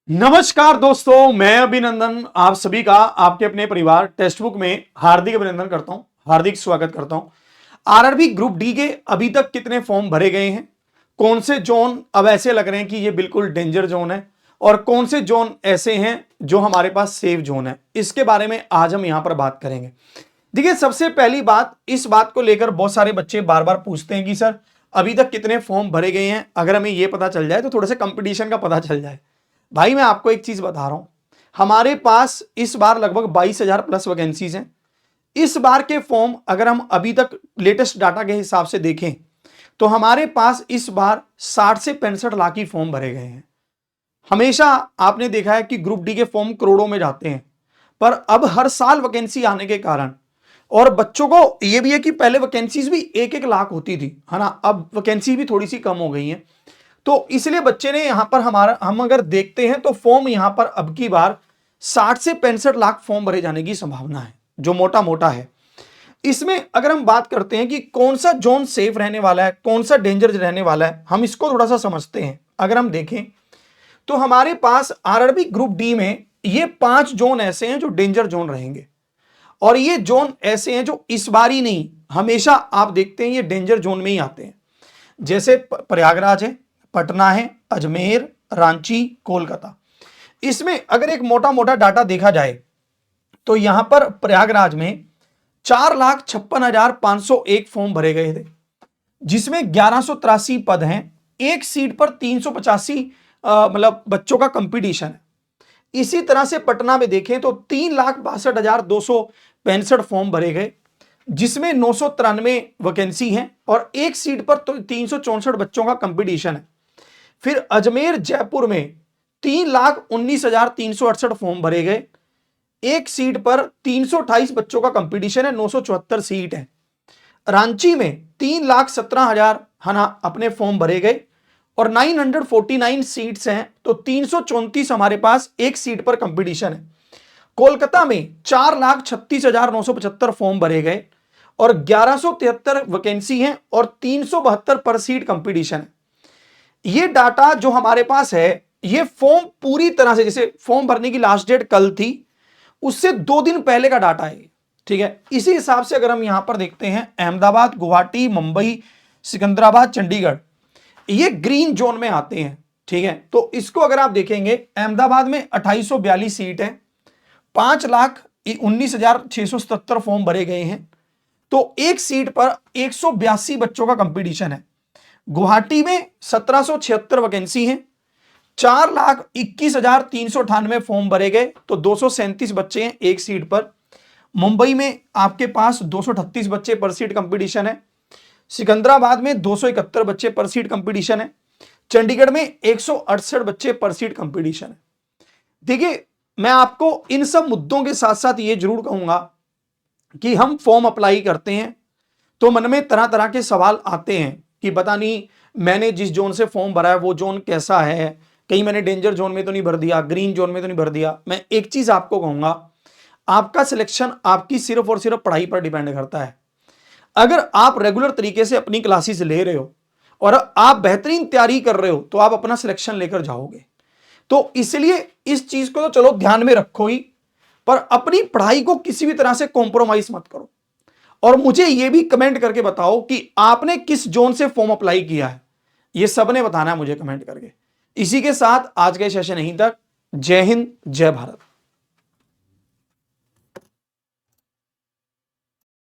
नमस्कार दोस्तों, मैं अभिनंदन आप सभी का आपके अपने परिवार टेक्स्ट बुक में हार्दिक अभिनंदन करता हूं, हार्दिक स्वागत करता हूं। आरआरबी ग्रुप डी के अभी तक कितने फॉर्म भरे गए हैं, कौन से जोन अब ऐसे लग रहे हैं कि ये बिल्कुल डेंजर जोन है और कौन से जोन ऐसे हैं जो हमारे पास सेफ जोन है, इसके बारे में आज हम यहां पर बात करेंगे। देखिए, सबसे पहली बात, इस बात को लेकर बहुत सारे बच्चे बार बार पूछते हैं कि सर अभी तक कितने फॉर्म भरे गए हैं, अगर हमें यह पता चल जाए तो थोड़ा सा कंपटीशन का पता चल जाए। भाई मैं आपको एक चीज बता रहा हूं, हमारे पास इस बार लगभग 22,000 प्लस वैकेंसीज हैं। इस बार के फॉर्म अगर हम अभी तक लेटेस्ट डाटा के हिसाब से देखें तो हमारे पास इस बार 60 से 65 लाख ही फॉर्म भरे गए हैं। हमेशा आपने देखा है कि ग्रुप डी के फॉर्म करोड़ों में जाते हैं, पर अब हर साल वैकेंसी आने के कारण, और बच्चों को यह भी है कि पहले वैकेंसीज भी 1-1 लाख होती थी, है ना, अब वैकेंसी भी थोड़ी सी कम हो गई है। तो इसलिए बच्चे ने यहां पर हम अगर देखते हैं तो फॉर्म यहां पर अब की बार 60 से 65 लाख फॉर्म भरे जाने की संभावना है, जो मोटा मोटा है। इसमें अगर हम बात करते हैं कि कौन सा जोन सेफ रहने वाला है, कौन सा डेंजर रहने वाला है, हम इसको थोड़ा सा समझते हैं। अगर हम देखें तो हमारे पास आरआरबी ग्रुप डी में ये 5 जोन ऐसे हैं जो डेंजर जोन रहेंगे, और ये जोन ऐसे हैं जो इस बार ही नहीं, हमेशा आप देखते हैं ये डेंजर जोन में ही आते हैं। जैसे प्रयागराज है, पटना है, अजमेर, रांची, कोलकाता। इसमें अगर एक मोटा मोटा डाटा देखा जाए तो यहां पर प्रयागराज में 4,56,501 फॉर्म भरे गए थे, जिसमें 1183 पद हैं। एक सीट पर 385 मतलब बच्चों का कंपटीशन है। इसी तरह से पटना में देखें तो 3,62,265 फॉर्म भरे गए, जिसमें 993 वैकेंसी है और एक सीट पर तो 364 बच्चों का कंपटीशन है। फिर अजमेर जयपुर में 3,19,368 फॉर्म भरे गए, एक सीट पर 328 बच्चों का कंपटीशन है, 974 सीट है। रांची में 3,17,000 अपने फॉर्म भरे गए और 949 सीट्स हैं, तो 334 हमारे पास एक सीट पर कंपटीशन है। कोलकाता में 4,36,975 फॉर्म भरे गए और 1173 वैकेंसी है और 372 पर सीट कंपटीशन है। ये डाटा जो हमारे पास है, ये फॉर्म पूरी तरह से, जैसे फॉर्म भरने की लास्ट डेट कल थी, उससे 2 दिन पहले का डाटा है, ठीक है। इसी हिसाब से अगर हम यहां पर देखते हैं, अहमदाबाद, गुवाहाटी, मुंबई, सिकंदराबाद, चंडीगढ़, ये ग्रीन जोन में आते हैं, ठीक है। तो इसको अगर आप देखेंगे, अहमदाबाद में 2842 सीट है, 5,19,677 फॉर्म भरे गए हैं, तो एक सीट पर 182 बच्चों का कंपटीशन है। गुवाहाटी में 1776 वैकेंसी है, 4,21,398 फॉर्म भरे गए, तो 237 बच्चे हैं एक सीट पर। मुंबई में आपके पास 238 बच्चे पर सीट कंपटीशन है। सिकंदराबाद में 271 बच्चे पर सीट कंपटीशन है। चंडीगढ़ में 168 बच्चे पर सीट कंपटीशन है। देखिए, मैं आपको इन सब मुद्दों के साथ साथ ये जरूर कहूंगा कि हम फॉर्म अप्लाई करते हैं तो मन में तरह तरह के सवाल आते हैं कि पता नहीं मैंने जिस जोन से फॉर्म भरा है वो जोन कैसा है, कहीं मैंने डेंजर जोन में तो नहीं भर दिया, ग्रीन जोन में तो नहीं भर दिया। मैं एक चीज आपको कहूंगा, आपका सिलेक्शन आपकी सिर्फ और सिर्फ पढ़ाई पर डिपेंड करता है। अगर आप रेगुलर तरीके से अपनी क्लासेस ले रहे हो और आप बेहतरीन तैयारी कर रहे हो तो आप अपना सिलेक्शन लेकर जाओगे। तो इसलिए इस चीज को तो चलो ध्यान में रखो ही, पर अपनी पढ़ाई को किसी भी तरह से कॉम्प्रोमाइज मत करो। और मुझे यह भी कमेंट करके बताओ कि आपने किस जोन से फॉर्म अप्लाई किया है, यह सबने बताना है मुझे कमेंट करके। इसी के साथ आज के सेशन यहीं तक। जय हिंद, जय भारत।